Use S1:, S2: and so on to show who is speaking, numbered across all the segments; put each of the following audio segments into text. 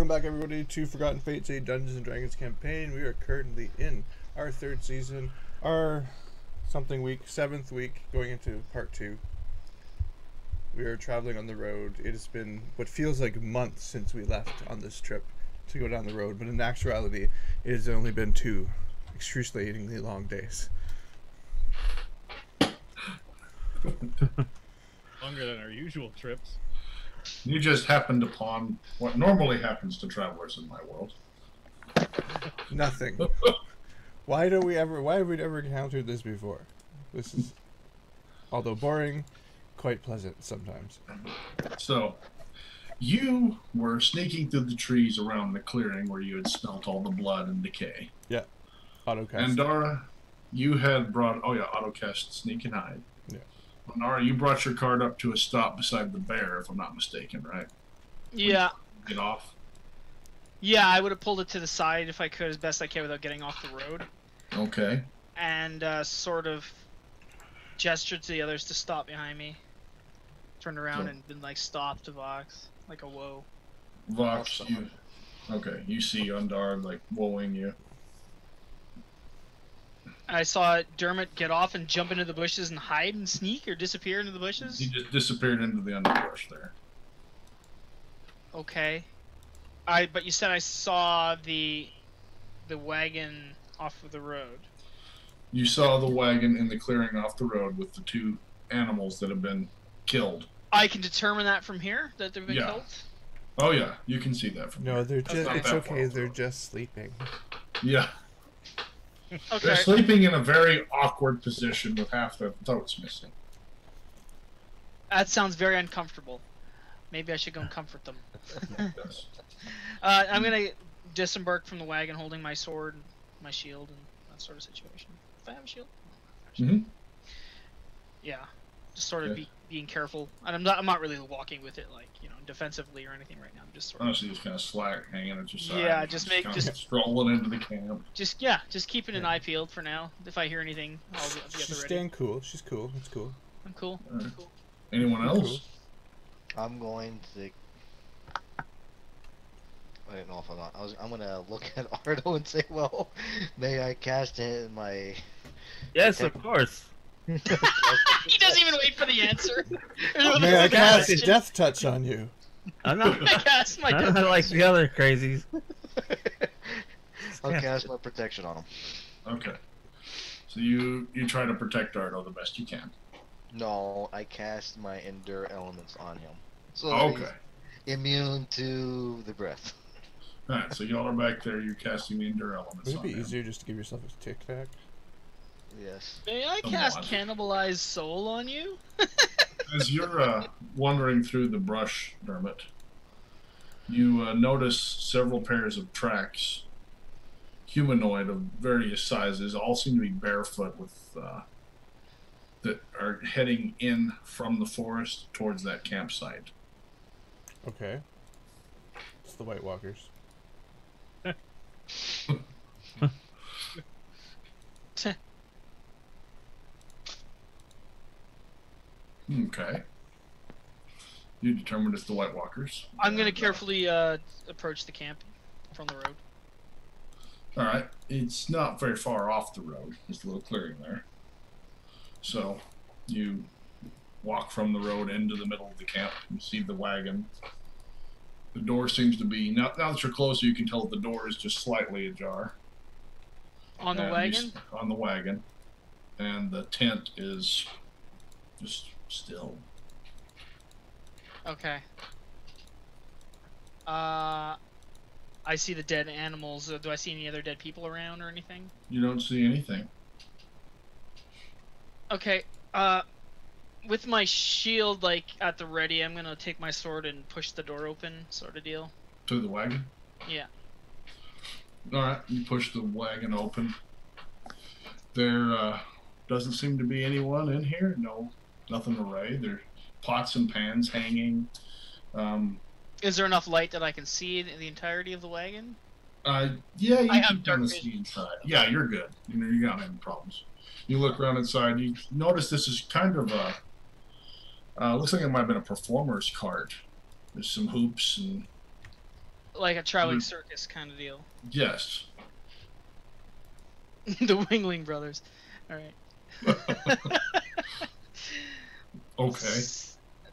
S1: Welcome back, everybody, to Forgotten Fates, a Dungeons & Dragons campaign. We are currently in our third season, our something week, 7th week, going into part 2. We are traveling on the road. It has been what feels like months since we left on this trip to go down the road, but in actuality, it has only been 2 excruciatingly long days.
S2: Longer than our usual trips.
S3: You just happened upon what normally happens to travelers in my world.
S1: Nothing. Why have we never encountered this before? This is, although boring, quite pleasant sometimes.
S3: So, you were sneaking through the trees around the clearing where you had smelt all the blood and decay.
S1: Yeah. Autocast.
S3: Andara, you had brought... Oh yeah, autocast sneak and hide.
S1: Yeah.
S3: Andara, you brought your cart up to a stop beside the bear, if I'm not mistaken, right?
S4: Yeah.
S3: Get off?
S4: Yeah, I would have pulled it to the side if I could, as best I can, without getting off the road.
S3: Okay.
S4: And sort of gestured to the others to stop behind me. Turned around and been like, stop to Vox. Like a whoa.
S3: Vox, you... Okay, you see Andara, like, woeing you.
S4: I saw Dermot get off and jump into the bushes and hide and sneak or disappear into the bushes.
S3: He just disappeared into the underbrush there.
S4: Okay. But you said I saw the wagon off of the road.
S3: You saw the wagon in the clearing off the road with the 2 animals that have been killed.
S4: I can determine that from here, that they've been killed?
S3: Oh yeah, you can see that from here.
S1: No, they're just, it's okay, they're just sleeping.
S3: Yeah.
S4: Okay.
S3: They're sleeping in a very awkward position with half their throats missing.
S4: That sounds very uncomfortable. Maybe I should go and comfort them.
S3: Yes.
S4: I'm gonna disembark from the wagon holding my sword, my shield, and that sort of situation. If I have a shield?
S3: Mm-hmm.
S4: Yeah. Just sort of being careful. And I'm not really walking with it, like, you know, defensively or anything right now. I'm just sort of...
S3: Honestly, just kind of slack hanging at your side.
S4: Yeah, just
S3: strolling into the camp.
S4: Just keeping an eye peeled for now. If I hear anything, I'll be at the ready.
S1: She's staying cool. She's cool. It's cool.
S4: I'm cool.
S3: Right.
S4: I'm cool.
S3: Anyone else?
S1: Cool.
S5: I'm going to... I don't know if I'm gonna look at Ardo and say, well, may I cast it in my...
S2: Yes, of course.
S4: He doesn't even wait for the answer.
S1: May I cast Death Touch on you?
S2: I'm not.
S4: I cast my
S2: I'm not like the other crazies.
S5: I'll cast my protection on him.
S3: Okay. So you try to protect Ardo the best you can.
S5: No, I cast my Endure elements on him. So
S3: Okay.
S5: he's immune to the breath.
S3: Alright, so y'all are back there, you're casting the Endure elements
S1: Would it
S3: on
S1: be
S3: him.
S1: easier just to give yourself a tic tac?
S5: Yes.
S4: May I cast Cannibalize Soul on you?
S3: As you're wandering through the brush, Dermot, you notice several pairs of tracks, humanoid of various sizes, all seem to be barefoot, with that are heading in from the forest towards that campsite.
S1: Okay. It's the White Walkers.
S3: Okay. You determined it's the White Walkers.
S4: I'm gonna carefully approach the camp from the road.
S3: Alright, it's not very far off the road. There's a little clearing there. So, you walk from the road into the middle of the camp. You see the wagon. The door seems to be... Now that you're closer, you can tell the door is just slightly ajar.
S4: On the wagon?
S3: On the wagon. And the tent is just still.
S4: Okay. I see the dead animals. Do I see any other dead people around or anything?
S3: You don't see anything.
S4: Okay. With my shield, like, at the ready, I'm gonna take my sword and push the door open, sort of deal.
S3: To the wagon?
S4: Yeah.
S3: Alright, you push the wagon open. There doesn't seem to be anyone in here. No, nothing arrayed. There are pots and pans hanging.
S4: Is there enough light that I can see the entirety of the wagon?
S3: Yeah, you
S4: I
S3: can
S4: have dark
S3: kind of
S4: vision.
S3: see inside. Yeah, you're good. You don't have any problems. You look around inside. You notice this is kind of a looks like it might have been a performer's cart. There's some hoops and
S4: Like a traveling circus kind of deal.
S3: Yes.
S4: The Wingling Brothers. All right.
S3: Okay.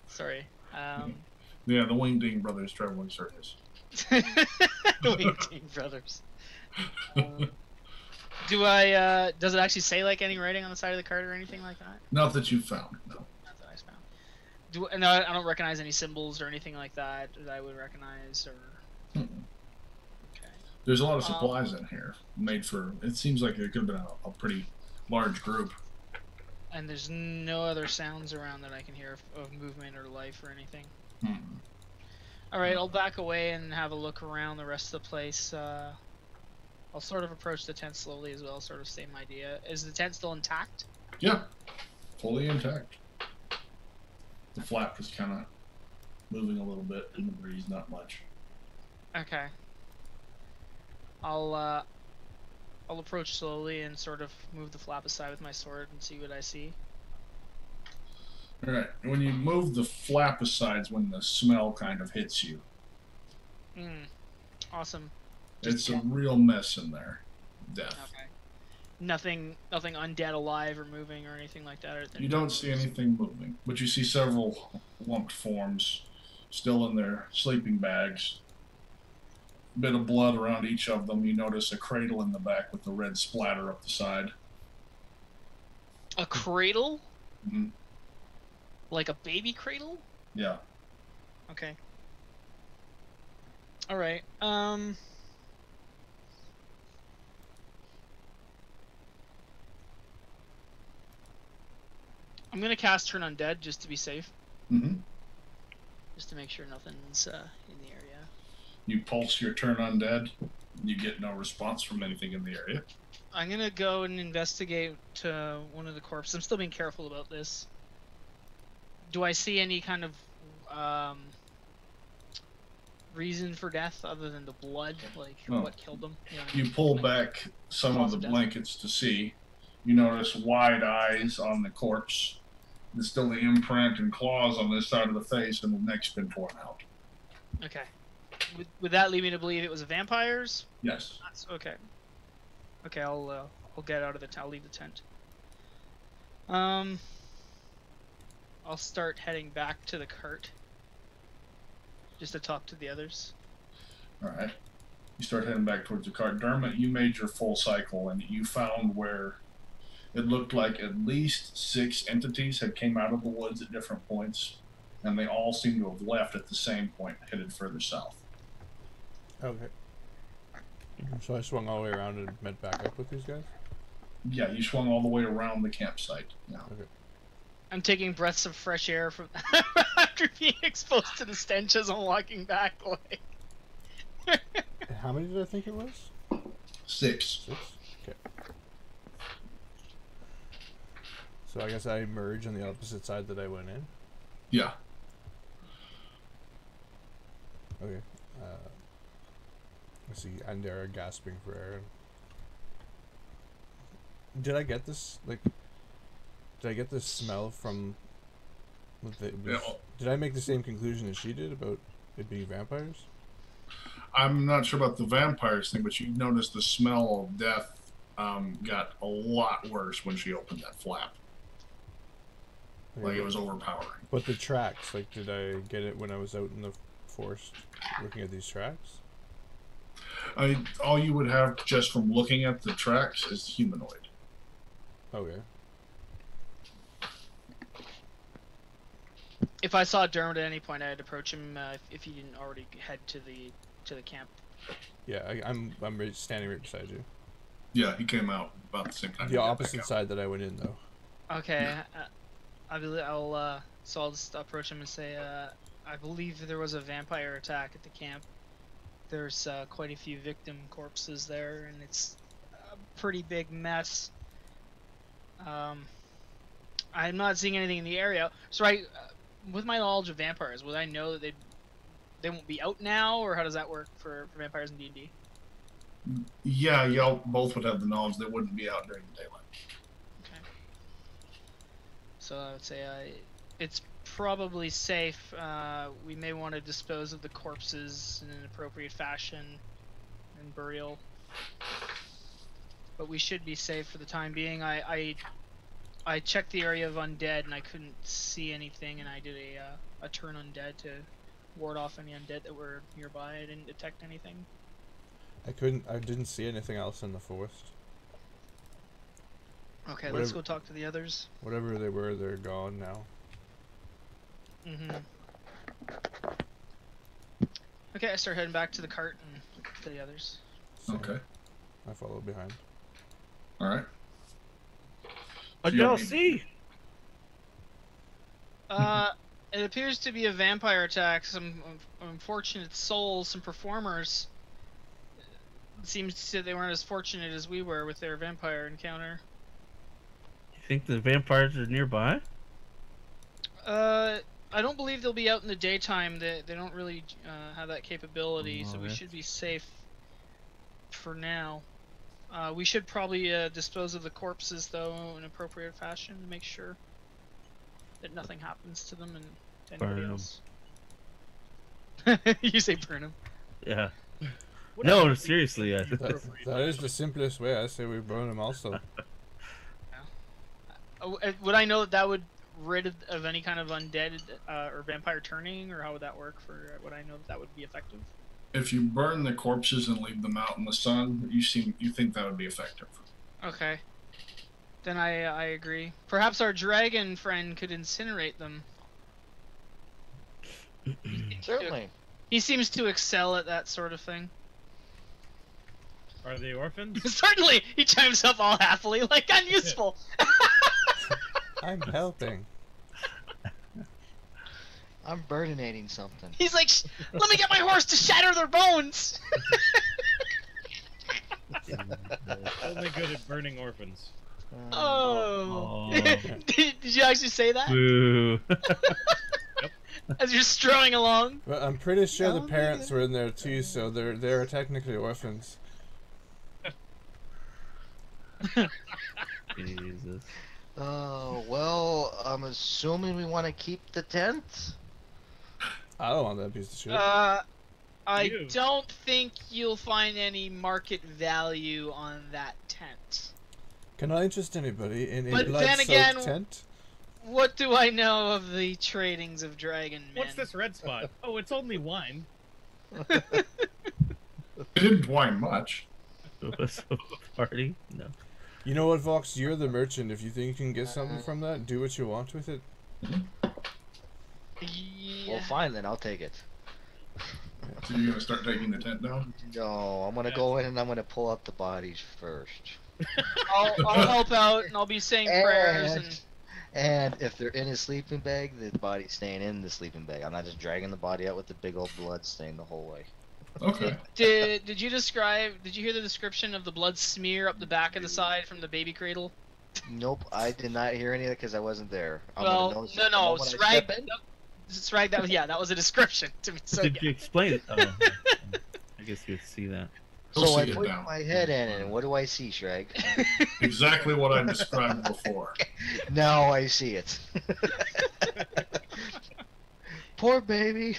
S4: Sorry.
S3: Yeah, the Wingding Brothers Traveling Circus.
S4: Wingding Brothers. Does it actually say like any writing on the side of the card or anything like that?
S3: Not that you found, no.
S4: Not that I found. No, I don't recognize any symbols or anything like that I would recognize or. Okay.
S3: There's a lot of supplies in here made for. It seems like it could have been a pretty large group.
S4: And there's no other sounds around that I can hear of movement or life or anything. Alright, I'll back away and have a look around the rest of the place. I'll sort of approach the tent slowly as well, sort of same idea. Is the tent still intact?
S3: Yeah, fully intact. The flap is kind of moving a little bit in the breeze, not much.
S4: Okay. I'll approach slowly and sort of move the flap aside with my sword and see what I see.
S3: Alright, when you move the flap aside is when the smell kind of hits you.
S4: Awesome.
S3: It's a real mess in there. Death.
S4: Okay. Nothing undead alive or moving or anything like that?
S3: You don't see anything moving, but you see several lumped forms still in their sleeping bags. Bit of blood around each of them. You notice a cradle in the back with the red splatter up the side.
S4: A cradle?
S3: Mm-hmm.
S4: Like a baby cradle?
S3: Yeah.
S4: Okay. Alright, I'm gonna cast Turn Undead just to be safe. Just to make sure nothing's in the area.
S3: You pulse your Turn Undead. You get no response from anything in the area.
S4: I'm gonna go and investigate one of the corpses. I'm still being careful about this. Do I see any kind of reason for death other than the blood? Like, what killed them? You know,
S3: you pull back some of the blankets to see. You notice wide eyes on the corpse. There's still the imprint and claws on this side of the face, and the neck's been torn out.
S4: Okay. Would that lead me to believe it was vampires?
S3: Yes.
S4: Okay. Okay, I'll get out of the tent. I'll leave the tent. I'll start heading back to the cart. Just to talk to the others.
S3: Alright. You start heading back towards the cart. Dermot, you made your full cycle, and you found where it looked like at least 6 entities had came out of the woods at different points, and they all seem to have left at the same point, headed further south.
S1: Okay. So I swung all the way around and met back up with these guys?
S3: Yeah, you swung all the way around the campsite. Yeah.
S1: Okay.
S4: I'm taking breaths of fresh air from after being exposed to the stench as I'm walking back. Like.
S1: How many did I think it was?
S3: 6.
S1: 6? Okay. So I guess I emerge on the opposite side that I went in?
S3: Yeah.
S1: Okay. I see Andara gasping for air. Did I get this, like... Did I get this smell from... Did I make the same conclusion as she did about it being vampires?
S3: I'm not sure about the vampires thing, but you noticed the smell of death got a lot worse when she opened that flap.
S1: Okay.
S3: Like it was overpowering.
S1: But the tracks, like, did I get it when I was out in the forest looking at these tracks?
S3: All you would have just from looking at the tracks is humanoid.
S1: Okay.
S4: If I saw Dermot at any point, I'd approach him if he didn't already head to the camp.
S1: Yeah, I'm standing right beside you.
S3: Yeah, he came out about the same time.
S1: The opposite side that I went in, though.
S4: Okay, so I'll just approach him and say, I believe there was a vampire attack at the camp. There's quite a few victim corpses there, and it's a pretty big mess. I'm not seeing anything in the area, so with my knowledge of vampires, would I know that they won't be out now, or how does that work for vampires in D&D?
S3: Yeah, y'all both would have the knowledge they wouldn't be out during the daylight.
S4: Okay. So I would say it's probably safe. We may want to dispose of the corpses in an appropriate fashion and burial. But we should be safe for the time being. I checked the area of undead and I couldn't see anything, and I did a turn undead to ward off any undead that were nearby. I didn't detect anything.
S1: I didn't see anything else in the forest.
S4: Okay, let's go talk to the others.
S1: Whatever they were, they're gone now.
S4: Okay, I start heading back to the cart and to the others.
S1: So
S3: Okay.
S1: I follow behind.
S3: Alright.
S2: What y'all see?
S4: It appears to be a vampire attack. Some unfortunate souls, some performers. It seems that they weren't as fortunate as we were with their vampire encounter.
S2: You think the vampires are nearby?
S4: I don't believe they'll be out in the daytime. They don't really have that capability, so we should be safe for now. We should probably dispose of the corpses, though, in appropriate fashion to make sure that nothing happens to them and to anybody else. You say burn them?
S2: Yeah. No, seriously.
S1: That is the simplest way. I say we burn them also.
S4: Would I know that would rid of any kind of undead or vampire turning, or how would that work? Would I know that would be effective?
S3: If you burn the corpses and leave them out in the sun, you think that would be effective.
S4: Okay. Then I agree. Perhaps our dragon friend could incinerate them.
S5: Certainly.
S4: He seems to excel at that sort of thing.
S2: Are they orphans?
S4: Certainly! He chimes up all happily, like, I'm useful!
S1: I'm helping.
S5: I'm burninating something.
S4: He's like, let me get my horse to shatter their bones!
S2: Only good at burning orphans.
S4: Oh. Did you actually say that?
S2: Boo.
S4: As you're strolling along?
S1: But I'm pretty sure the parents were in there too, so they're technically orphans.
S2: Jesus.
S5: Oh, well, I'm assuming we want to keep the tent?
S1: I don't want that piece of shit.
S4: I don't think you'll find any market value on that tent.
S1: Can I interest anybody in a
S4: But then
S1: blood-soaked
S4: again,
S1: tent?
S4: What do I know of the tradings of dragon men?
S2: What's this red spot? Oh, it's only wine.
S3: It didn't whine much.
S2: Party? No.
S1: You know what, Vox? You're the merchant. If you think you can get something from that, do what you want with it.
S4: Yeah.
S5: Well, fine then, I'll take it.
S3: So you're gonna start taking the tent down?
S5: No, I'm gonna go in and I'm gonna pull out the bodies first.
S4: I'll help out and I'll be saying prayers
S5: And if they're in a sleeping bag, the body's staying in the sleeping bag. I'm not just dragging the body out with the big old blood stain the whole way.
S3: Okay.
S4: Did you hear the description of the blood smear up the back of the side from the baby cradle?
S5: Nope, I did not hear any of it because I wasn't there.
S4: No, Sragg, that was a description to me. So,
S2: Did you explain it? Oh, I guess you would see that.
S5: So I put my head in it, and what do I see, Sragg?
S3: Exactly what I described before.
S5: Now I see it. Poor baby.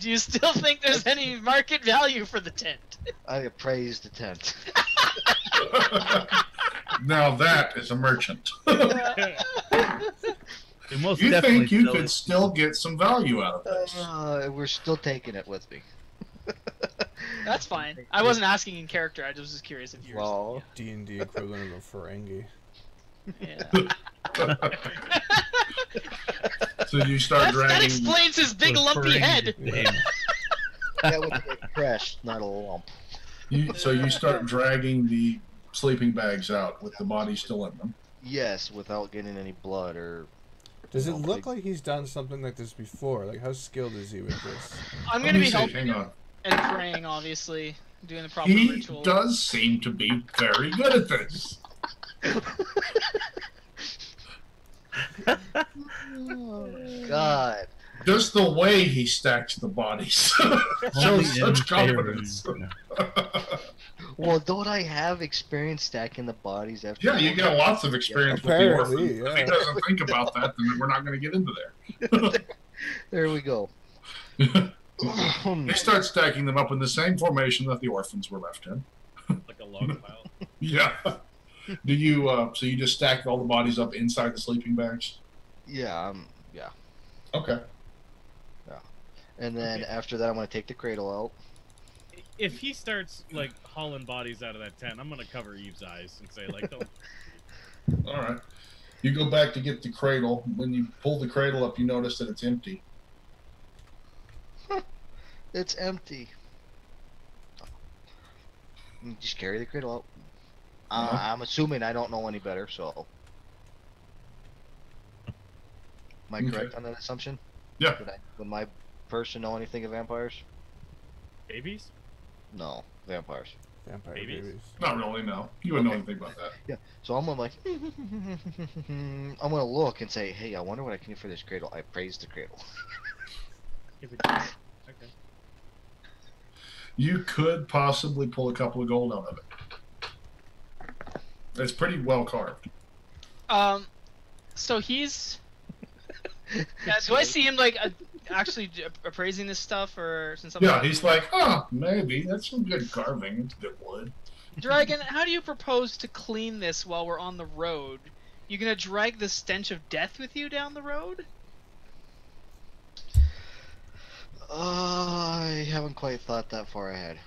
S4: Do you still think there's any market value for the tent?
S5: I appraised the tent.
S3: Now that is a merchant.
S2: You
S3: think you could still get some value out of this?
S5: We're still taking it with me.
S4: That's fine. I wasn't asking in character. I was just curious if you were.
S5: Well,
S1: D&D equivalent of a Ferengi.
S4: Yeah.
S3: So you start dragging.
S4: That explains his big lumpy head.
S5: that would be a crash, not a lump.
S3: So you start dragging the sleeping bags out with the body still in them.
S5: Yes, without getting any blood or.
S1: Does it look like he's done something like this before? Like, how skilled is he with this?
S4: I'm gonna be helping
S3: hang on.
S4: and praying, obviously, doing the proper
S3: He
S4: ritual.
S3: does seem to be very good at this.
S5: Oh, God.
S3: Just the way he stacks the bodies shows such confidence.
S5: Well, don't I have experience stacking the bodies after?
S3: Yeah, you got lots of experience with the
S1: Apparently,
S3: orphan. If he doesn't think about that, then we're not going to get into there.
S5: There we go.
S3: They start stacking them up in the same formation that the orphans were left in.
S6: Like a log pile.
S3: Yeah. Do you? So you just stack all the bodies up inside the sleeping bags?
S5: Yeah, yeah.
S3: Okay.
S5: Yeah. And then after that, I'm gonna take the cradle out.
S6: If he starts like hauling bodies out of that tent, I'm gonna cover Eve's eyes and say like, "Don't."
S3: All right. You go back to get the cradle. When you pull the cradle up, you notice that it's empty.
S5: It's empty. You just carry the cradle out. I'm assuming I don't know any better, so. Am I correct on that assumption?
S3: Yeah.
S5: Would my person know anything of vampires?
S6: Babies?
S5: No, vampires.
S1: Vampire
S6: Babies?
S1: babies.
S3: Not really, no. You wouldn't know anything about that.
S5: Yeah. So I'm gonna like, I'm gonna look and say, hey, I wonder what I can do for this cradle. I praise the cradle.
S6: Okay.
S3: You could possibly pull a couple of gold out of it. It's pretty well carved.
S4: So he's. Yeah, do I see him like actually appraising this stuff, or since I'm
S3: Yeah, he's like, oh, maybe that's some good carving. It's good wood.
S4: Dragon, how do you propose to clean this while we're on the road? You gonna drag the stench of death with you down the road?
S5: I haven't quite thought that far ahead.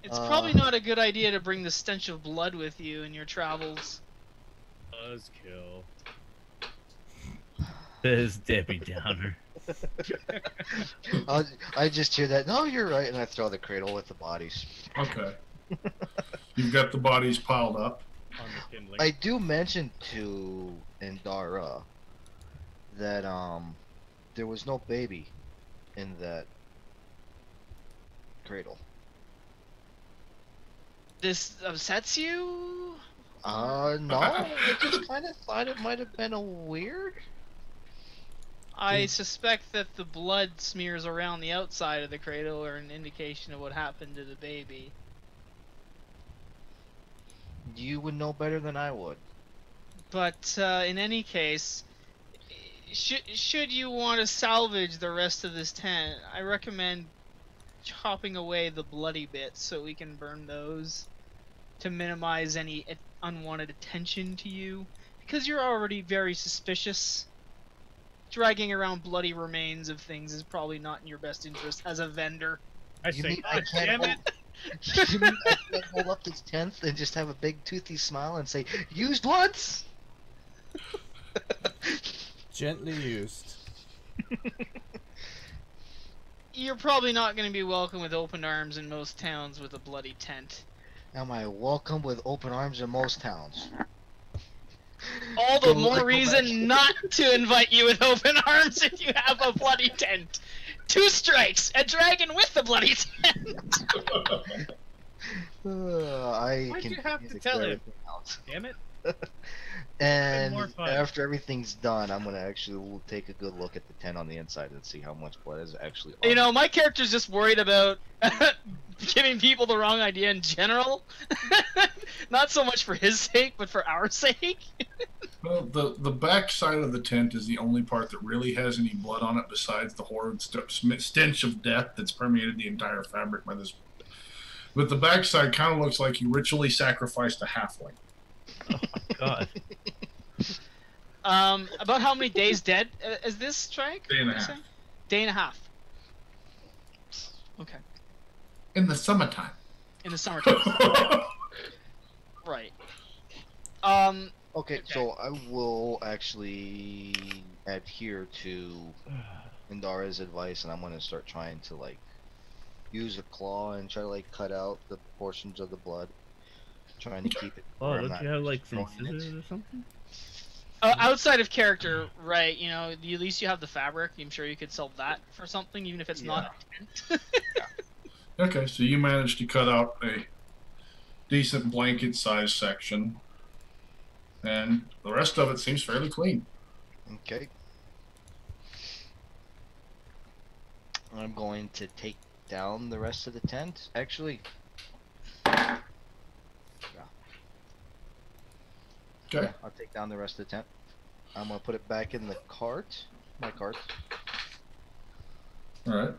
S4: It's probably not a good idea to bring the stench of blood with you in your travels.
S6: Buzzkill.
S2: This Debbie Downer.
S5: I just hear that. No, you're right, and I throw the cradle with the bodies.
S3: Okay. You've got the bodies piled up.
S6: On the kindling.
S5: I do mention to Andara that there was no baby in that cradle.
S4: This upsets you?
S5: No. I just kind of thought it might have been a weird.
S4: I suspect that the blood smears around the outside of the cradle are an indication of what happened to the baby.
S5: You would know better than I would.
S4: But in any case, should you want to salvage the rest of this tent, I recommend chopping away the bloody bits so we can burn those to minimize any unwanted attention to you, because you're already very suspicious. Dragging around bloody remains of things is probably not in your best interest as a vendor.
S6: I
S5: You
S6: say,
S5: mean I
S6: God
S5: can't
S6: damn
S5: hold-
S6: it!
S5: You mean I can't hold up this tenth and just have a big toothy smile and say, used once?
S1: Gently used.
S4: You're probably not going to be welcome with open arms in most towns with a bloody tent.
S5: Am I welcome with open arms in most towns?
S4: All the
S5: Don't
S4: more
S5: like
S4: reason not to invite you with open arms if you have a bloody tent. 2 strikes, a dragon with the bloody tent.
S5: I
S6: Why'd
S5: can
S6: you have
S5: use
S6: to
S5: it
S6: tell
S5: for
S6: him?
S5: everything else.
S6: Damn it!
S5: And
S6: more fun.
S5: after everything's done, I'm gonna actually take a good look at the tent on the inside and see how much blood is actually on
S4: You
S5: it.
S4: know, my character's just worried about giving people the wrong idea in general. Not so much for his sake, but for our sake.
S3: Well, the back side of the tent is the only part that really has any blood on it besides the horrid stench of death that's permeated the entire fabric by this. But the back side kind of looks like you ritually sacrificed a halfling.
S2: Oh my god.
S4: About how many days dead is this strike?
S3: Day and a
S4: you
S3: half.
S4: say? Day and a half. Okay.
S3: In the summertime.
S4: In the summertime. Right.
S5: Okay, so I will actually adhere to Andara's advice, and I'm gonna start trying to like use a claw and try to like cut out the portions of the blood, trying to keep it.
S2: Oh,
S5: where I'm
S2: don't
S5: not
S2: you have like some
S5: destroying it.
S2: scissors or something?
S4: Outside of character, right? You know, at least you have the fabric. I'm sure you could sell that for something, even if it's not a tent.
S3: Okay, so you managed to cut out a decent blanket-sized section, and the rest of it seems fairly clean.
S5: Okay. I'm going to take down the rest of the tent. Actually,
S3: Okay.
S5: I'll take down the rest of the tent. I'm gonna put it back in the cart. My cart.
S3: All right.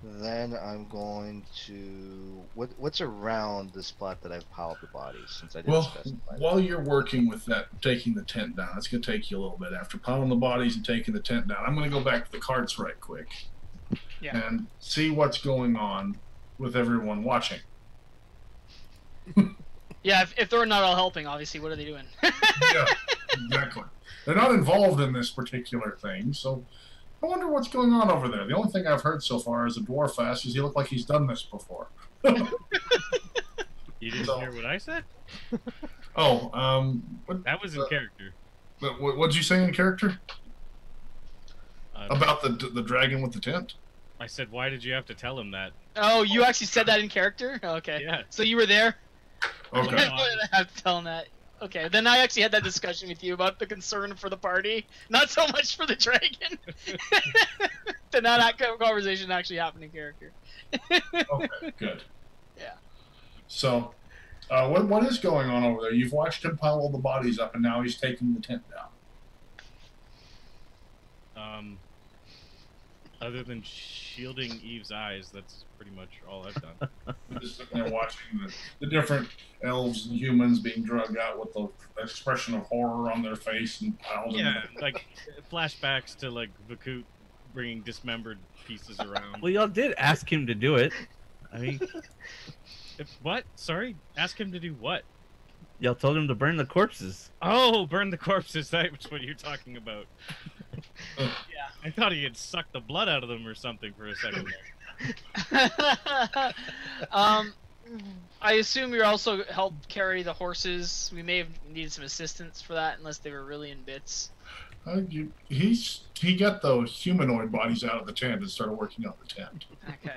S5: Then I'm going to what's around the spot that I've piled the bodies, since I didn't
S3: Well,
S5: specify.
S3: while you're working with that, taking the tent down, it's going to take you a little bit. After piling the bodies and taking the tent down, I'm going to go back to the carts right quick and see what's going on with everyone watching.
S4: Yeah, if they're not all helping, obviously, what are they doing?
S3: Yeah, exactly. They're not involved in this particular thing, so I wonder what's going on over there. The only thing I've heard so far is a dwarf ass is he looked like he's done this before.
S6: You didn't hear what I said?
S3: Oh,
S6: That was in character.
S3: What'd you say in character? About the dragon with the tent?
S6: I said, why did you have to tell him that?
S4: Oh, you actually said that in character? Okay.
S6: Yeah.
S4: So you were there?
S3: Okay.
S4: I have to tell him that. Okay, then I actually had that discussion with you about the concern for the party, not so much for the dragon. Did not that conversation actually happen in character?
S3: Okay, good.
S4: Yeah.
S3: So, what is going on over there? You've watched him pile all the bodies up, and now he's taking the tent down.
S6: Other than shielding Eve's eyes, that's pretty much all I've done.
S3: Just sitting there watching the different elves and humans being drugged out with the expression of horror on their face and piled.
S6: Yeah, like flashbacks to like Vakut bringing dismembered pieces around.
S2: Well, y'all did ask him to do it. I mean,
S6: What? Sorry? Ask him to do what?
S2: y'all told him to burn the corpses.
S6: Oh, burn the corpses. That's what you're talking about.
S4: Yeah.
S6: I thought he had sucked the blood out of them or something for a second there.
S4: I assume you're also helped carry the horses. We may have needed some assistance for that, unless they were really in bits.
S3: He got the humanoid bodies out of the tent and started working on the tent.
S4: Okay.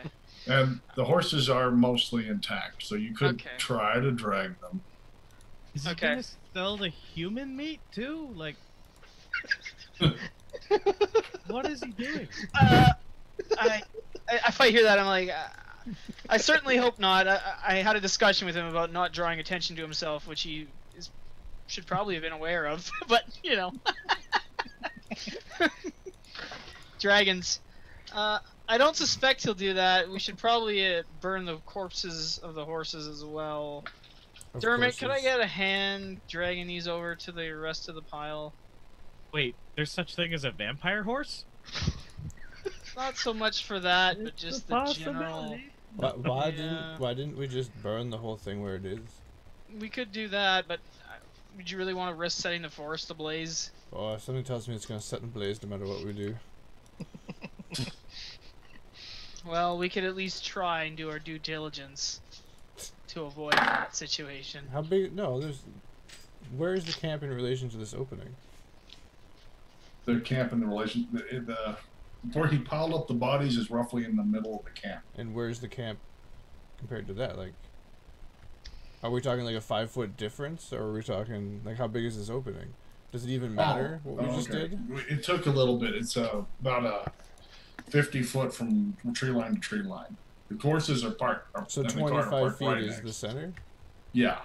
S3: And the horses are mostly intact, so you could
S4: Okay.
S3: try to drag them.
S6: Is he
S4: Okay.
S6: gonna sell the human meat too? Like, what is he doing?
S4: If I hear that, I'm like, I certainly hope not. I had a discussion with him about not drawing attention to himself, which he should probably have been aware of, but you know. Dragons. I don't suspect he'll do that. We should probably burn the corpses of the horses as well. Dermot, could I get a hand dragging these over to the rest of the pile?
S6: Wait, there's such thing as a vampire horse?
S4: Not so much for that, but just the general.
S1: Why
S4: Yeah.
S1: didn't we just burn the whole thing where it is?
S4: We could do that, but would you really want to risk setting the forest ablaze?
S1: Oh, something tells me it's gonna set ablaze no matter what we do.
S4: Well, we could at least try and do our due diligence to avoid that situation.
S1: How big? No, where is the camp in relation to this opening?
S3: The camp in the relation, where he piled up the bodies is roughly in the middle of the camp.
S1: And where's the camp compared to that? Like, are we talking like a 5-foot difference, or are we talking like how big is this opening? Does it even matter what we just did?
S3: It took a little bit. It's about 50 foot from tree line to tree line. The courses are parked.
S1: So
S3: and the car are
S1: 25
S3: parked
S1: feet
S3: right
S1: is
S3: next.
S1: the center.
S3: Yeah.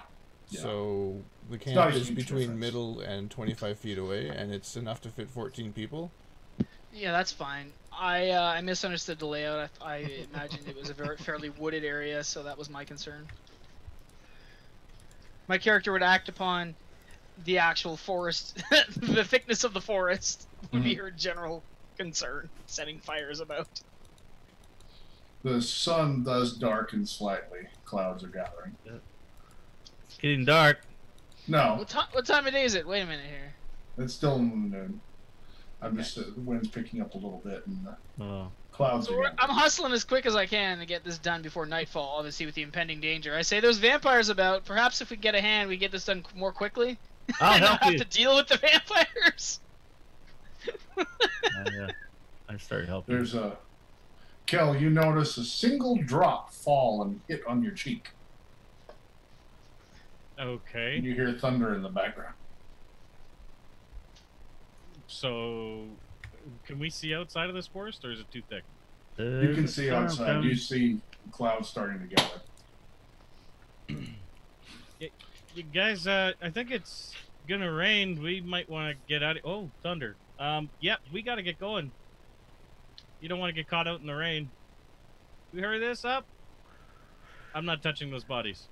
S1: So the
S3: not
S1: camp
S3: a
S1: is
S3: huge
S1: between
S3: difference.
S1: middle and 25 feet away, and it's enough to fit 14 people.
S4: Yeah, that's fine. I misunderstood the layout. I imagined it was a fairly wooded area, so that was my concern. My character would act upon the actual forest, the thickness of the forest would be her general concern, setting fires about.
S3: The sun does darken slightly. Clouds are gathering.
S2: It's getting dark.
S3: No,
S4: What time of day is it? Wait a minute here.
S3: it's still noon. I'm just the wind's picking up a little bit, and the
S2: Oh.
S3: clouds
S4: So
S3: are
S4: I'm
S3: gathering.
S4: hustling as quick as I can to get this done before nightfall, obviously with the impending danger. I say there's vampires about. Perhaps if we get a hand, we get this done more quickly.
S2: I'll
S4: and not
S2: help
S4: have
S2: you.
S4: to deal with the vampires.
S2: I started helping.
S3: There's Kel, you notice a single drop fall and hit on your cheek.
S6: Okay.
S3: And you hear thunder in the background.
S6: So, Can we see outside of this forest, or is it too thick?
S3: You can see outside. You see clouds starting to gather.
S6: You guys, I think it's gonna rain. We might want to get out of... Oh, thunder. Yeah, we gotta get going. You don't want to get caught out in the rain. We hurry this up? I'm not touching those bodies.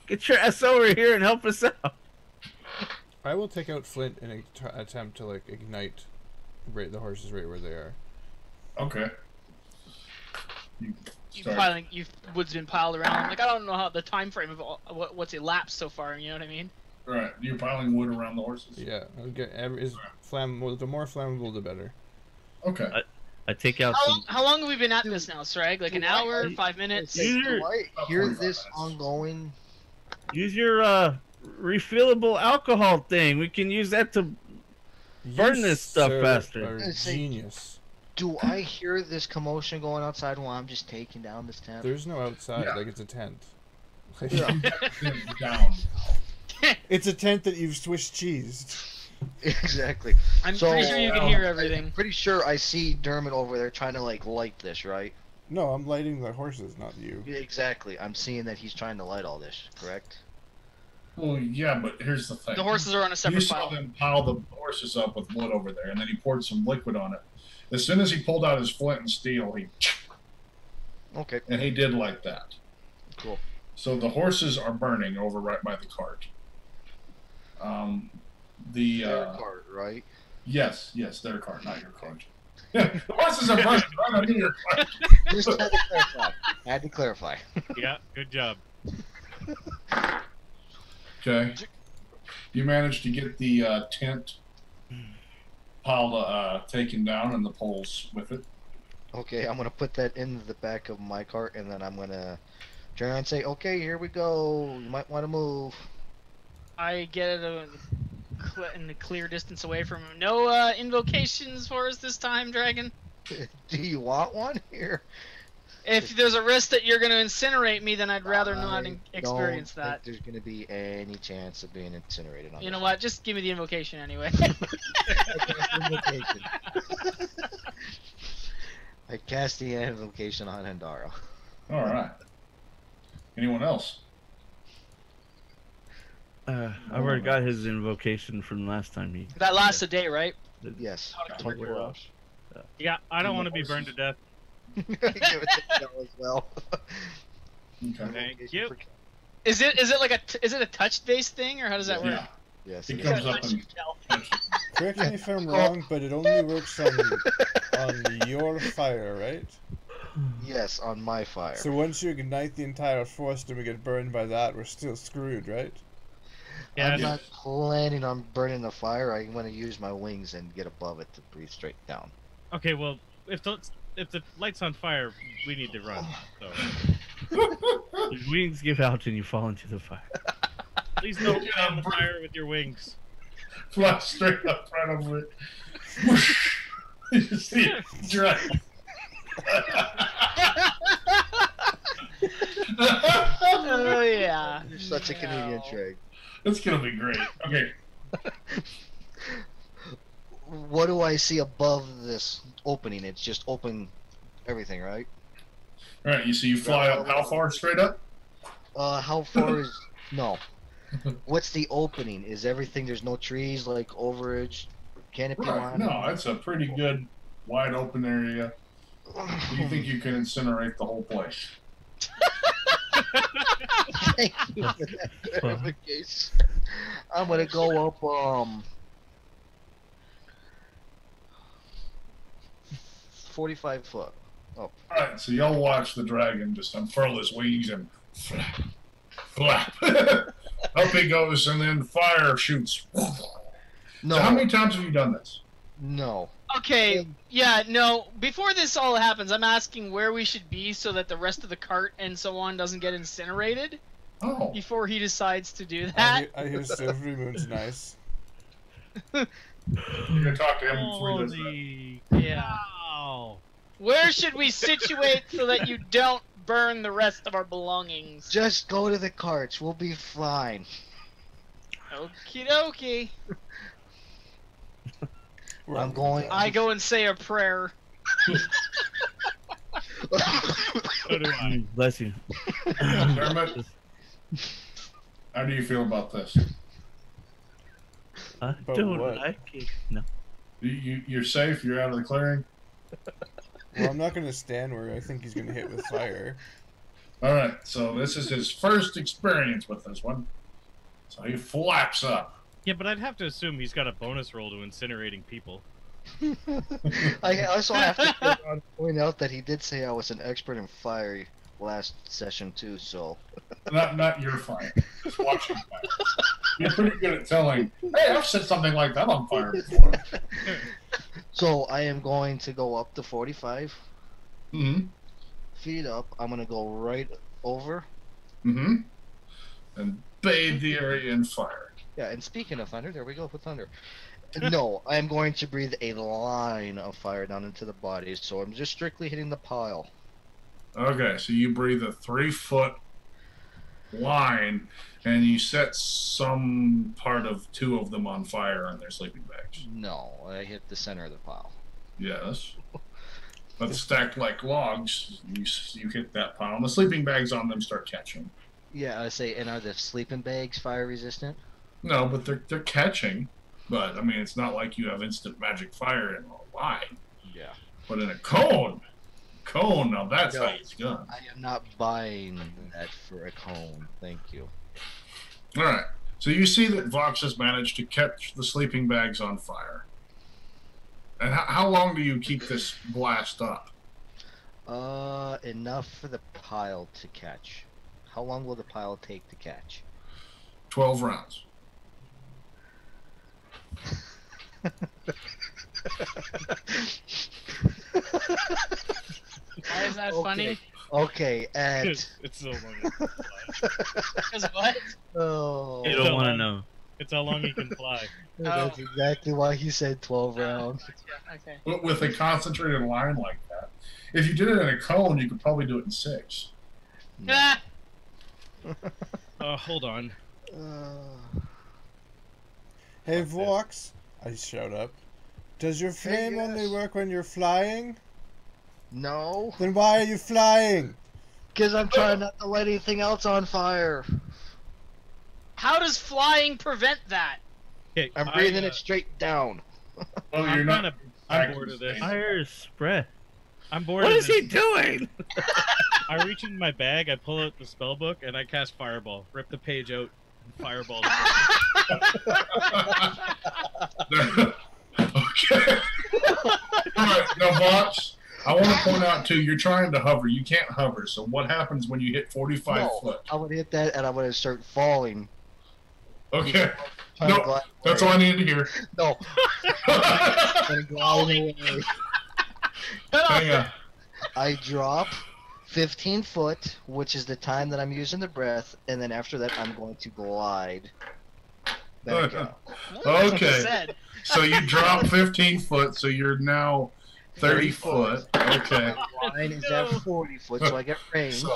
S2: Get your ass over here and help us out.
S1: I will take out Flint and attempt to like ignite the horses right where they are.
S3: Okay.
S4: Wood's been piled around. Like I don't know how the time frame of what's elapsed so far. You know what I mean?
S3: Right. You're piling wood around the horses.
S1: Yeah. I'll get the more flammable, the better.
S3: Okay.
S2: I take out
S4: How long have we been at this now, Sragg? Like an hour, 5 minutes?
S5: Do I hear this ongoing?
S2: Use your refillable alcohol thing. We can use that to burn this stuff faster.
S1: Genius.
S5: Do I hear this commotion going outside while I'm just taking down this tent?
S1: There's no outside. Like it's a tent.
S3: Down.
S1: It's a tent that you've Swiss cheesed.
S5: Exactly.
S4: I'm pretty sure you can hear everything.
S5: I'm pretty sure I see Dermot over there trying to like light this, right?
S1: No, I'm lighting the horses, not you.
S5: Yeah, exactly. I'm seeing that he's trying to light all this, correct?
S3: Well, yeah, but here's the thing.
S4: The horses are on a separate pile.
S3: You saw him pile the horses up with wood over there, and then he poured some liquid on it. As soon as he pulled out his flint and steel, he...
S5: Okay.
S3: And he did like that.
S5: Cool.
S3: So the horses are burning over right by the cart.
S5: Their cart, right?
S3: Yes, their cart, not your cart. The horses are burning right under your cart.
S5: Just had to clarify. Had to clarify.
S6: Yeah, good job.
S3: Okay. You managed to get the tent pile taken down and the poles with it.
S5: Okay, I'm gonna put that in the back of my cart, and then I'm gonna turn around and say, "Okay, here we go. You might want to move."
S4: I get it in the clear distance away from him. No invocations for us this time, Dragon?
S5: Do you want one here?
S4: If there's a risk that you're going to incinerate me, then I'd rather not experience
S5: that.
S4: that.
S5: There's going to be any chance of being incinerated on
S4: You know what? Just give me the invocation anyway.
S5: Invocation. I cast the invocation on Andara.
S3: Alright. Anyone else?
S2: I've already got his invocation from last time.
S4: That lasts a day, right?
S5: Yes.
S3: 24 hours.
S6: Yeah, I don't want to be burned to death.
S5: Give it to Joe as well.
S3: Okay.
S6: Thank you.
S4: Is it a touch based thing, or how does that work?
S3: Yeah.
S5: Yes.
S3: It comes up and...
S1: Correct me if I'm wrong, but it only works on your fire, right?
S5: Yes, on my fire.
S1: So once you ignite the entire forest and we get burned by that, we're still screwed, right?
S6: Yeah,
S5: I'm not planning on burning the fire. I want to use my wings and get above it to breathe straight down.
S6: Okay, well, if the light's on fire, we need to run. So.
S2: Your wings give out and you fall into the fire.
S6: Please don't get on the fire with your wings.
S3: Fly straight up right over it. Whoosh. You see it dry.
S4: Oh yeah.
S5: You're such a Canadian trig.
S3: It's gonna be great. Okay.
S5: What do I see above this opening? It's just open everything, right?
S3: Alright, you see you fly up how far straight up?
S5: How far is... No. What's the opening? Is everything... There's no trees, like, overage, canopy
S3: Right.
S5: line?
S3: No, it's a pretty good wide open area. Do you think you can incinerate the whole place?
S5: Thank you for that clarification. I'm gonna go up, 45 foot. Oh.
S3: Alright, so y'all watch the dragon just unfurl his wings and flap, flap. Up he goes, and then fire shoots.
S5: No.
S3: So how many times have you done this?
S5: No.
S4: Okay, yeah, no. Before this all happens, I'm asking where we should be so that the rest of the cart and so on doesn't get incinerated.
S3: Oh.
S4: Before he decides to do that.
S1: I hear Silvery Moon's nice.
S3: You're gonna talk to him before he does that.
S6: Holy
S4: Yeah.
S6: cow.
S4: Where should we situate so that you don't burn the rest of our belongings?
S5: Just go to the carts. We'll be fine.
S4: Okie dokie.
S5: I'm going.
S4: I go and say a prayer.
S6: So do I.
S2: Bless you.
S3: Dermot, how do you feel about this?
S2: I
S1: But
S2: don't
S1: what?
S2: like it. No.
S3: You're safe. You're out of the clearing.
S1: Well, I'm not going to stand where I think he's going to hit with fire.
S3: All right. So this is his first experience with this one. So he flaps up.
S6: Yeah, but I'd have to assume he's got a bonus roll to incinerating people.
S5: I also have to point out that he did say I was an expert in fire last session too. So
S3: Not your fire. Just watching fire. You're pretty good at telling. Hey, I've set something like that on fire before.
S5: so I am going to go up to 45
S3: Mm-hmm.
S5: feet up. I'm gonna go right over.
S3: Mm-hmm. And bathe the area in fire.
S5: Yeah, and speaking of thunder, there we go with thunder. No, I am going to breathe a line of fire down into the body, so I'm just strictly hitting the pile.
S3: Okay, so you breathe a 3-foot line, and you set some part of 2 of them on fire on their sleeping bags.
S5: No, I hit the center of the pile.
S3: Yes. But stacked like logs, you hit that pile, and the sleeping bags on them start catching.
S5: Yeah, I say, and are the sleeping bags fire resistant?
S3: No, but they're catching. But, I mean, it's not like you have instant magic fire in a line.
S5: Yeah.
S3: But in a cone, now that's how it's done.
S5: I am not buying that for a cone. Thank you.
S3: All right. So you see that Vox has managed to catch the sleeping bags on fire. And how long do you keep this blast up?
S5: Enough for the pile to catch. How long will the pile take to catch?
S3: 12 rounds.
S4: Why is that funny?
S5: Okay, and
S6: It's so long.
S4: Because what?
S5: oh,
S2: You don't want to know.
S6: It's how long he can fly.
S5: that's exactly why he said 12 rounds.
S4: Yeah, okay.
S3: With a concentrated line like that, if you did it in a cone, you could probably do it in 6.
S4: Ah!
S6: Hold on.
S1: Hey, Vox, I shout up. Does your flame
S5: yes.
S1: only work when you're flying?
S5: No,
S1: Then why are you flying?
S5: because I'm trying not to light anything else on fire.
S4: How does flying prevent that?
S6: Okay,
S5: I'm breathing it straight down.
S3: Oh,
S6: I'm
S3: you're not.
S6: kind of. I'm bored of this.
S2: Fire spread.
S6: I'm bored
S2: What
S6: of
S2: is
S6: this.
S2: he doing?
S6: I reach in my bag, I pull out the spell book, and I cast Fireball. Rip the page out, and Fireball.
S3: Okay. All right, now, Vox, I want to point out, too, you're trying to hover. You can't hover, so what happens when you hit 45
S5: No,
S3: foot?
S5: I'm gonna hit that and I'm gonna start falling.
S3: Okay.
S5: Trying to
S3: Nope,
S5: glide
S3: that's
S5: away.
S3: all I needed to hear.
S5: No. I'm gliding away.
S3: Hang on.
S5: I drop 15 foot, which is the time that I'm using the breath, and then after that I'm going to glide back up.
S4: That's what you
S3: Okay.
S4: said.
S3: So you drop 15 foot, so you're now 30 foot. Okay.
S5: Line is at 40 foot, so I get range.
S3: So,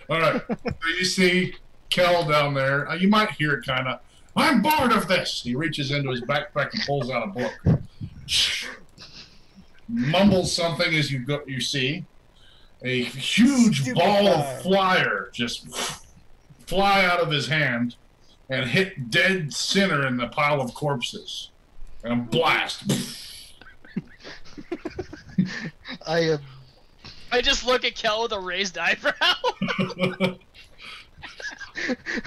S3: all right. So you see Kel down there. You might hear it kind of. I'm bored of this. He reaches into his backpack and pulls out a book. Mumbles something as you go. You see a huge
S1: Stupid
S3: ball
S1: fire.
S3: of fire just fly out of his hand and hit dead center in the pile of corpses. And blast.
S5: I
S4: I just look at Kel with a raised eyebrow.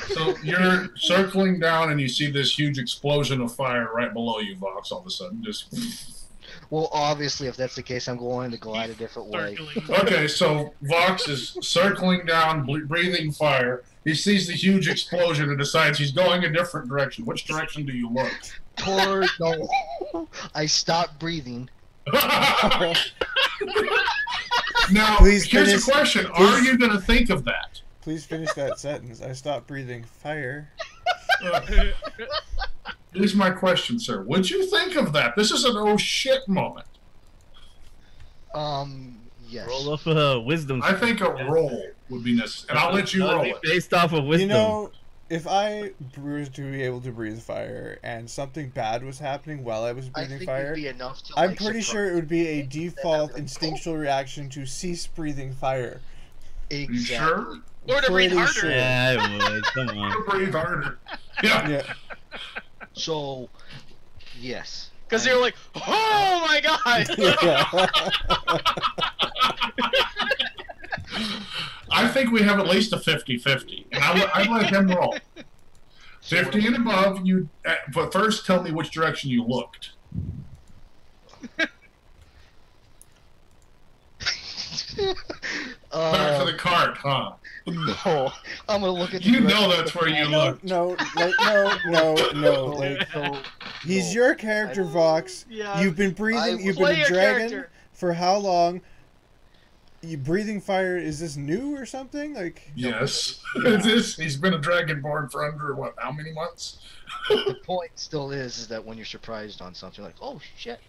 S3: So you're circling down and you see this huge explosion of fire right below you, Vox, all of a sudden. Just
S5: well, obviously, if that's the case, I'm going to glide a different way.
S6: Circling.
S3: okay, so Vox is circling down, breathing fire. He sees the huge explosion and decides he's going a different direction. Which direction do you look?
S5: Toward no, I stop breathing.
S3: Now,
S1: Please
S3: here's
S1: finish-
S3: the question. Are
S1: please-
S3: you going to think of that?
S1: Please finish that sentence. I stopped breathing fire.
S3: Here's my question, sir. Would you think of that? This is an oh shit moment.
S5: Yes.
S2: Roll up a wisdom.
S3: I think a roll would be necessary. And I'll let you roll it.
S2: Based off of wisdom.
S1: You know, if I were to be able to breathe fire and something bad was happening while I was breathing fire,
S5: it'd be enough to,
S1: I'm
S5: like,
S1: pretty
S5: surprise
S1: sure it would be a
S5: me.
S1: default
S5: Then I'm like,
S1: instinctual reaction to cease breathing fire.
S3: You
S5: Exactly.
S3: sure?
S4: Or to breathe
S1: Pretty
S4: harder.
S1: sure.
S2: Yeah, it would. Come on.
S3: Breathe harder. Yeah.
S1: Yeah.
S5: So, yes.
S4: Because you're like, oh my god!
S1: Yeah.
S3: I think we have at least a 50-50. And I'd let him roll. 50 and above, you. But first, tell me which direction you looked. Back to the cart, huh?
S5: No, I'm gonna look at. The
S3: You know
S5: direction
S3: that's
S5: of the
S3: where you
S5: fire.
S3: looked.
S1: No, like,
S5: So,
S1: he's
S5: no.
S1: your character, Vox.
S4: Yeah.
S1: You've been breathing. You've
S4: Play
S1: been a
S4: your
S1: dragon
S4: character.
S1: for how long? You breathing fire? Is this new or something? Like,
S3: Yes. He's been a dragonborn for under, what, how many months?
S5: The point still is that when you're surprised on something, like, oh shit.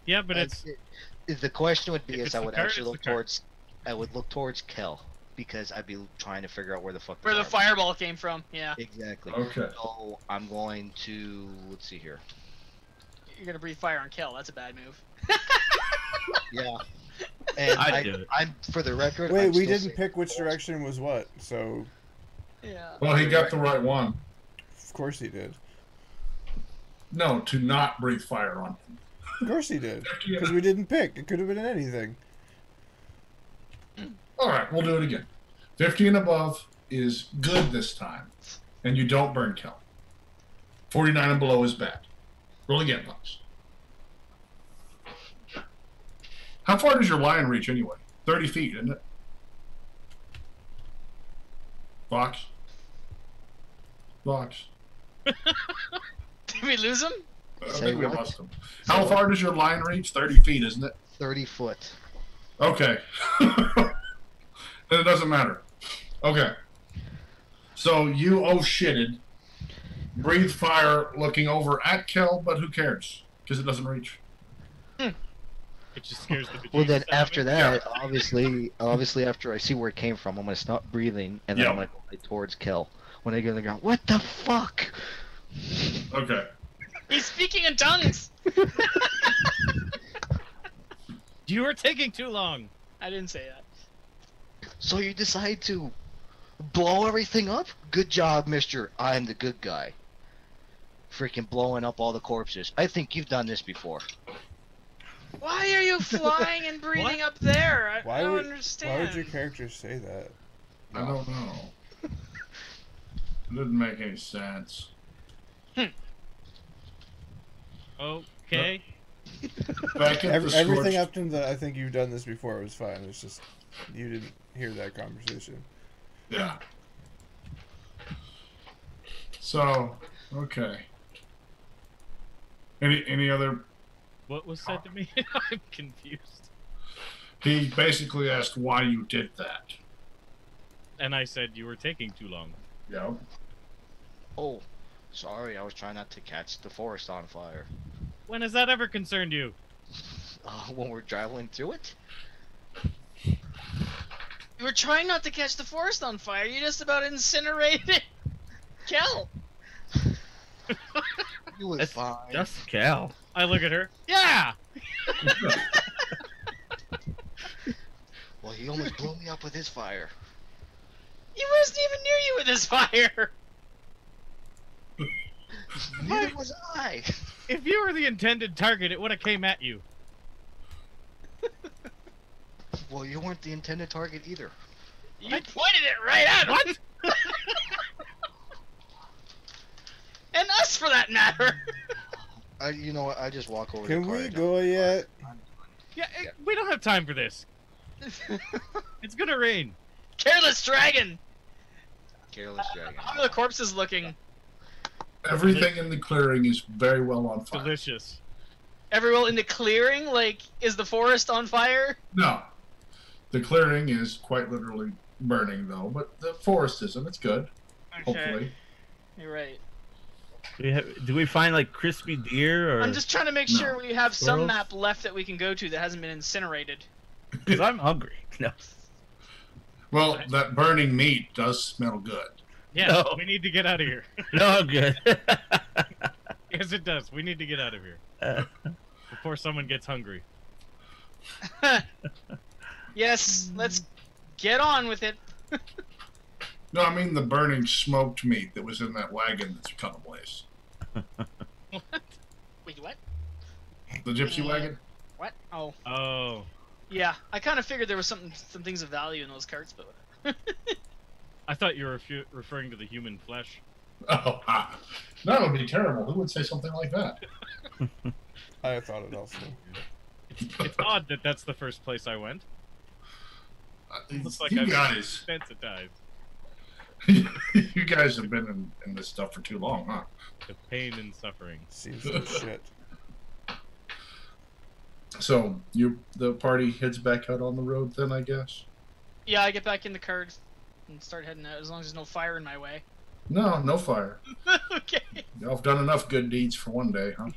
S6: Yeah, but
S5: Like, the question would be:
S6: if
S5: is
S6: it's
S5: I
S6: the
S5: would
S6: cart,
S5: actually
S6: it's
S5: look
S6: the cart.
S5: towards. I would look towards Kel because I'd be trying to figure out where the fuck.
S4: Where the
S5: fireball-
S4: fireball came from, yeah.
S5: Exactly.
S3: Okay.
S5: So I'm going to let's see here.
S4: You're gonna breathe fire on Kel, that's a bad move.
S5: Yeah. And
S2: I'd do it.
S5: I'm for the record.
S1: wait,
S5: I'm
S1: we
S5: still
S1: didn't
S5: saying
S1: pick which
S5: force.
S1: direction was what. So,
S4: Yeah.
S3: Well, he got the right one.
S1: of course he did.
S3: No, to not breathe fire on him.
S1: Of course he did. Because we didn't pick. It could have been anything.
S3: All right, we'll do it again. 50 and above is good this time, and you don't burn Kel. 49 and below is bad. Roll again, folks. How far does your line reach anyway? 30 feet, isn't it? Fox? Fox?
S4: Did we lose him?
S3: I
S5: Say
S3: think we
S5: what?
S3: lost him. How far does your line reach? 30 feet, isn't it?
S5: 30 foot.
S3: Okay. Then it doesn't matter. Okay. So you shitted. Breathe fire looking over at Kel, but who cares? Because it doesn't reach.
S6: It just scares the
S5: Well, then
S6: bejesus out of
S5: after
S6: me.
S5: that, obviously after I see where it came from, I'm gonna stop breathing and then
S3: Yeah.
S5: I'm gonna go right towards Kel. When I get on the ground, what the fuck?
S3: Okay.
S4: He's speaking in tongues!
S6: You were taking too long.
S4: I didn't say that.
S5: So you decide to blow everything up? Good job, mister. I'm the good guy. Freaking blowing up all the corpses. I think you've done this before.
S4: Why are you flying and breathing up there? I
S1: Why
S4: don't
S1: would
S4: understand.
S1: Why would your character say that?
S3: I don't know. It didn't make any sense.
S6: Okay.
S3: Back at the
S1: Everything
S3: scorched-
S1: up to the I think you've done this before was fine. It's just you didn't hear that conversation.
S3: Yeah. So, okay. Any other?
S6: What was said to me? I'm confused.
S3: He basically asked why you did that.
S6: And I said you were taking too long.
S3: Yeah.
S5: Oh, sorry, I was trying not to catch the forest on fire.
S6: When has that ever concerned you?
S5: When we're traveling through it?
S4: You were trying not to catch the forest on fire. You just about incinerated Kel.
S5: You was
S2: That's
S5: fine.
S2: just Cal.
S6: I look at her. Yeah!
S5: Well, he almost blew me up with his fire.
S4: He wasn't even near you with his fire.
S5: Neither was I.
S6: If you were the intended target, it would have came at you.
S5: Well, you weren't the intended target either.
S4: You pointed it right at him.
S6: What?
S4: And us, for that matter.
S5: You know what? I just walk over
S1: Can
S5: to the car.
S1: we
S5: and-
S1: go yet?
S6: Yeah, we don't have time for this. It's gonna rain.
S4: Careless dragon.
S5: Careless dragon.
S4: How are the corpses looking?
S3: Everything in the clearing is very well on fire.
S6: Delicious.
S4: Everyone in the clearing? Like, is the forest on fire?
S3: No. The clearing is quite literally burning, though, but the forest isn't. It's good, hopefully.
S4: You're right.
S2: Do we find like crispy deer or?
S4: I'm just trying to make
S3: No.
S4: sure we have some
S2: Squirrels?
S4: map left that we can go to that hasn't been incinerated.
S2: Because I'm hungry. No.
S3: Well, that burning meat does smell good.
S6: Yeah,
S2: No.
S6: we need to get out of here.
S2: No, I'm good.
S6: Yes, it does. We need to get out of here before someone gets hungry.
S4: Yes, let's get on with it.
S3: No, I mean the burning smoked meat that was in that wagon that's cut ablaze.
S4: Wait, what?
S3: The gypsy wagon?
S4: What? Oh.
S6: Oh.
S4: Yeah, I kind of figured there was some things of value in those carts, but...
S6: I thought you were referring to the human flesh.
S3: Oh, that would be terrible. Who would say something like that?
S1: I thought it also.
S6: It's odd that that's the first place I went. Looks like
S3: You
S6: I've
S3: guys,
S6: sensitized.
S3: you guys have been in this stuff for too long, huh?
S6: The pain and suffering.
S1: Seems like shit.
S3: So the party heads back out on the road then, I guess.
S4: Yeah, I get back in the cart and start heading out, as long as there's no fire in my way.
S3: No fire.
S4: Okay.
S3: Y'all have done enough good deeds for one day, huh?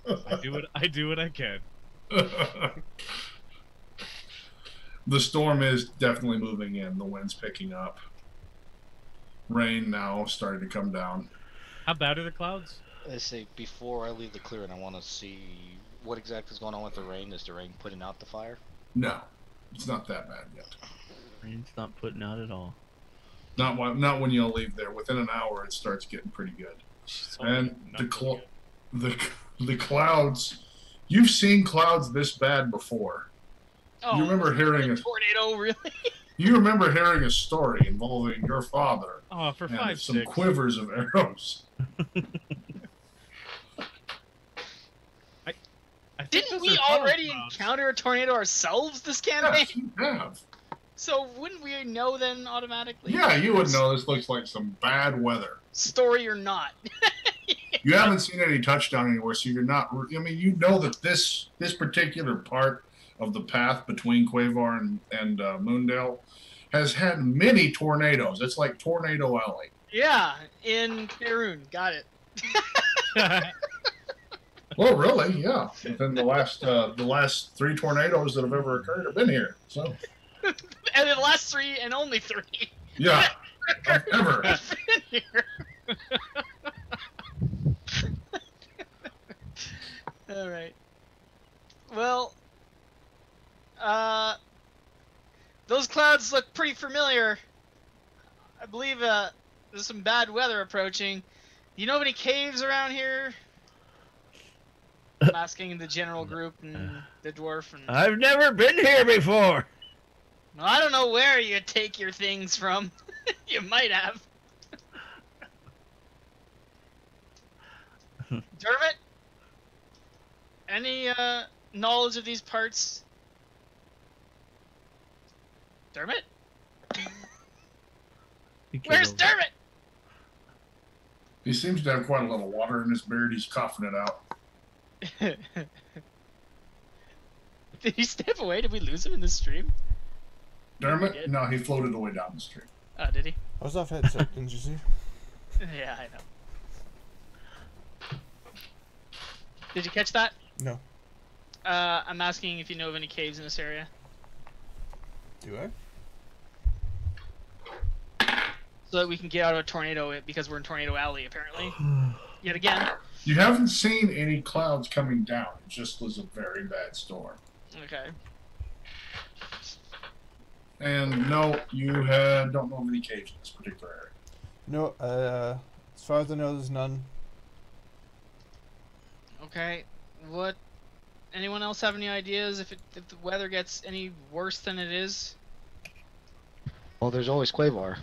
S6: I do what I can.
S3: The storm is definitely moving in. The wind's picking up. Rain now starting to come down.
S6: How bad are the clouds?
S5: I say before I leave the clearing, I want to see what exactly is going on with the rain. Is the rain putting out the fire?
S3: No, it's not that bad yet.
S2: Rain's not putting out at all.
S3: Not when you leave there. Within an hour, it starts getting pretty good. And the clouds. You've seen clouds this bad before.
S4: Oh,
S3: You remember hearing
S4: a tornado, really?
S3: You remember hearing a story involving your father
S6: Oh, for
S3: and some
S6: 5-6.
S3: quivers of arrows.
S6: I think
S4: Didn't
S6: those
S4: we
S6: are funnel
S4: already
S6: clouds.
S4: encounter a tornado ourselves this campaign?
S3: Yes, you have.
S4: So wouldn't we know then automatically?
S3: Yeah, you would know this looks like some bad weather.
S4: Story or not.
S3: You haven't seen any touchdown anywhere, so you're not. I mean, you know that this particular part of the path between Quavar and Moondale has had many tornadoes. It's like Tornado Alley.
S4: Yeah, in Caroon. Got it.
S3: Well, really, yeah. Within the last 3 tornadoes that have ever occurred have been here. So,
S4: And the last 3 and only 3.
S3: yeah, ever.
S4: have been here. All right. Well, those clouds look pretty familiar. I believe there's some bad weather approaching. Do you know of any caves around here? I'm asking the general group and the dwarf. And
S2: I've never been here before.
S4: well, I don't know where you take your things from. You might have. Dermot? Any knowledge of these parts? Dermot? Where's Dermot?
S3: He seems to have quite a little water in his beard. He's coughing it out.
S4: Did he step away? Did we lose him in the stream?
S3: Dermot? No, he floated away down the street.
S4: Oh, did he?
S1: I was off headset, didn't you see?
S4: Yeah, I know. Did you catch that?
S1: No.
S4: I'm asking if you know of any caves in this area.
S1: Do I?
S4: So that we can get out of a tornado because we're in Tornado Alley, apparently. Yet again.
S3: You haven't seen any clouds coming down. It just was a very bad storm.
S4: Okay.
S3: And no, you don't know of any caves in this particular area.
S1: No, as far as I know, there's none.
S4: Okay. What? Anyone else have any ideas if the weather gets any worse than it is?
S5: Well, there's always Quavar.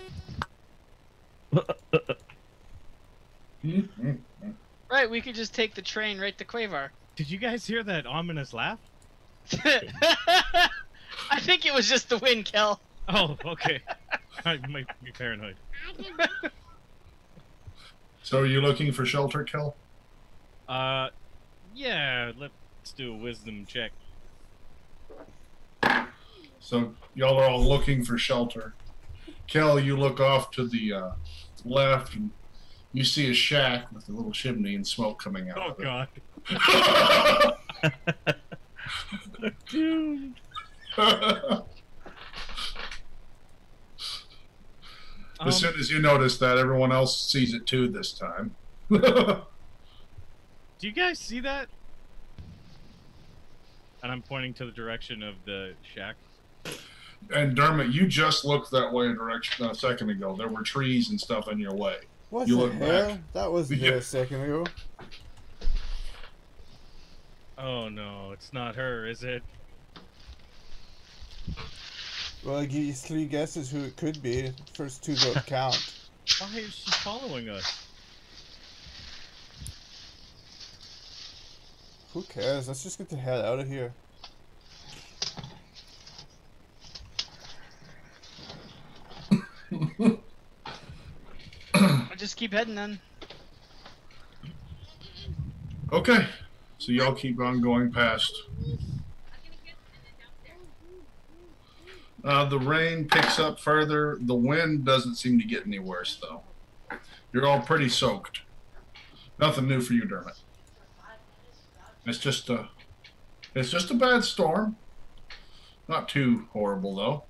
S4: Right, we could just take the train right to Quavar.
S6: Did you guys hear that ominous laugh?
S4: I think it was just the wind, Kel.
S6: Oh, okay. I might be paranoid.
S3: So are you looking for shelter, Kel?
S6: Yeah, let's do a wisdom check.
S3: So y'all are all looking for shelter. Kel, you look off to the left and you see a shack with a little chimney and smoke coming out
S6: Oh,
S3: of it.
S6: God.
S3: soon as you notice that, everyone else sees it too this time.
S6: Do you guys see that? And I'm pointing to the direction of the shack.
S3: And Dermot, you just looked that way direction a second ago. There were trees and stuff in your way.
S1: What
S3: You
S1: the
S3: look
S1: hell?
S3: back.
S1: That wasn't there a second ago.
S6: Oh no, it's not her, is it?
S1: Well, I give you 3 guesses who it could be. First 2 don't count.
S6: Why is she following us?
S1: Who cares? Let's just get the hell out of here.
S4: I'll just keep heading then.
S3: Okay. So y'all keep on going past. The rain picks up further. The wind doesn't seem to get any worse, though. You're all pretty soaked. Nothing new for you, Dermot. It's just a bad storm. Not too horrible, though.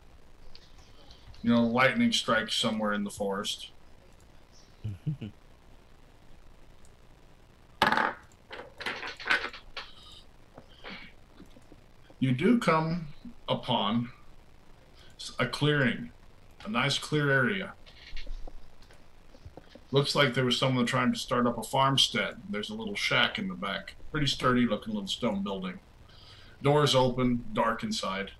S3: You know, lightning strikes somewhere in the forest. You do come upon a clearing, a nice clear area. Looks like there was someone trying to start up a farmstead. There's a little shack in the back. Pretty sturdy looking little stone building. Doors open, dark inside.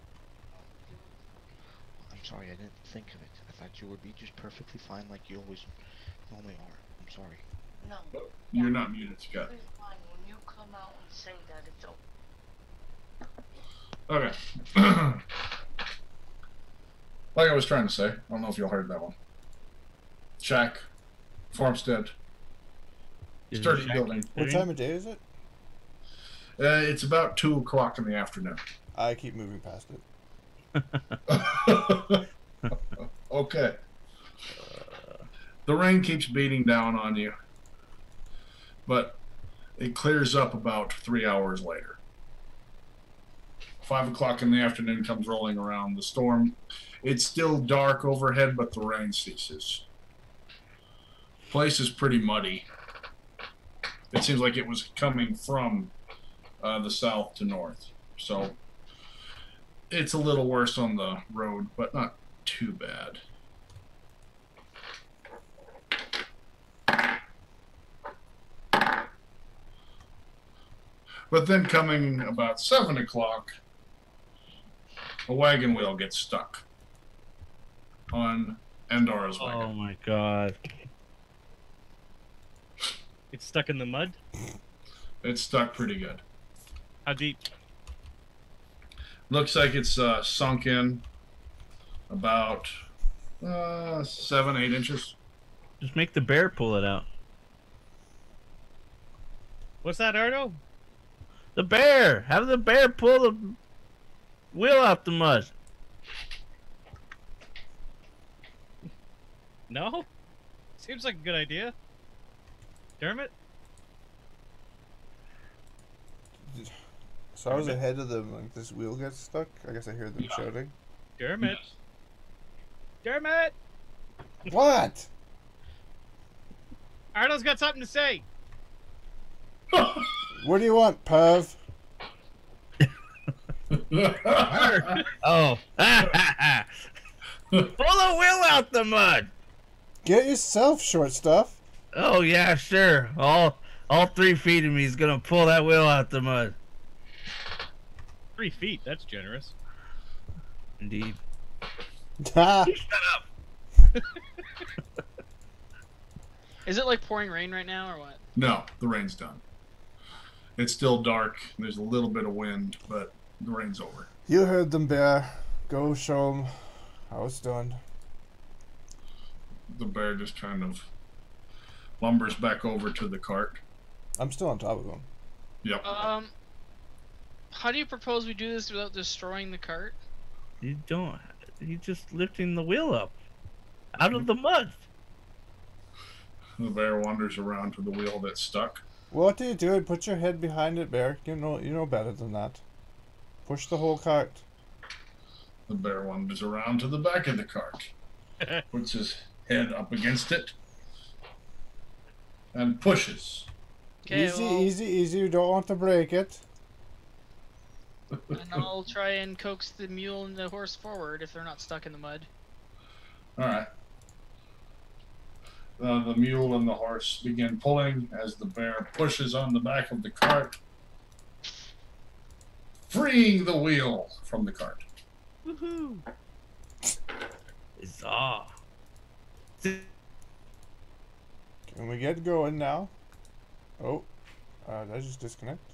S5: I'm sorry, I didn't think of it. I thought you would be just perfectly fine like you always normally are. I'm sorry.
S7: No.
S3: You're not muted, Scott.
S7: It's fine. When you come out and say that, it's okay.
S3: Okay. Like I was trying to say, I don't know if y'all heard that one. Shack, farmstead, sturdy building.
S1: What time of day is it?
S3: It's about 2 o'clock in the afternoon.
S1: I keep moving past it.
S3: Okay. The rain keeps beating down on you, but it clears up about 3 hours later. 5 o'clock in the afternoon comes rolling around. The storm, it's still dark overhead, but the rain ceases. Place is pretty muddy. It seems like it was coming from the south to north. So it's a little worse on the road, but not too bad. But then coming about 7 o'clock, a wagon wheel gets stuck on Andara's wagon.
S2: Oh my god.
S6: It's stuck in the mud?
S3: It's stuck pretty good.
S6: How deep?
S3: Looks like it's sunk in about 7-8 inches.
S2: Just make the bear pull it out.
S6: What's that, Ardo?
S2: The bear! Have the bear pull the wheel out the mud.
S6: No? Seems like a good idea. Dermot?
S1: So I was ahead of them, like this wheel gets stuck. I guess I hear them shouting.
S6: Dermot? Dermot!
S1: What?
S6: Ardo's got something to say.
S1: What do you want, Pav?
S2: Oh. Pull the wheel out the mud.
S1: Get yourself, short stuff.
S2: Oh yeah, sure. All 3 feet of me is gonna pull that wheel out the mud.
S6: 3 feet, that's generous.
S2: Indeed.
S1: Ha!
S2: Shut up.
S4: Is it like pouring rain right now or what?
S3: No, the rain's done. It's still dark. There's a little bit of wind, but the rain's over.
S1: You heard them, bear. Go show them how it's done.
S3: The bear just kind of lumbers back over to the cart.
S1: I'm still on top of them.
S3: Yep.
S4: How do you propose we do this without destroying the cart?
S2: You don't. He's just lifting the wheel up out of the mud.
S3: The bear wanders around to the wheel that's stuck.
S1: What are you doing? Put your head behind it, bear. You know better than that. Push the whole cart.
S3: The bear wanders around to the back of the cart. Puts his head up against it and pushes.
S4: Okay,
S1: Easy,
S4: well,
S1: easy, easy. You don't want to break it.
S4: and I'll try and coax the mule and the horse forward if they're not stuck in the mud.
S3: All right. The mule and the horse begin pulling as the bear pushes on the back of the cart, freeing the wheel from the cart.
S2: Woohoo! Huzzah!
S1: Can we get going now? Oh, did I just disconnect?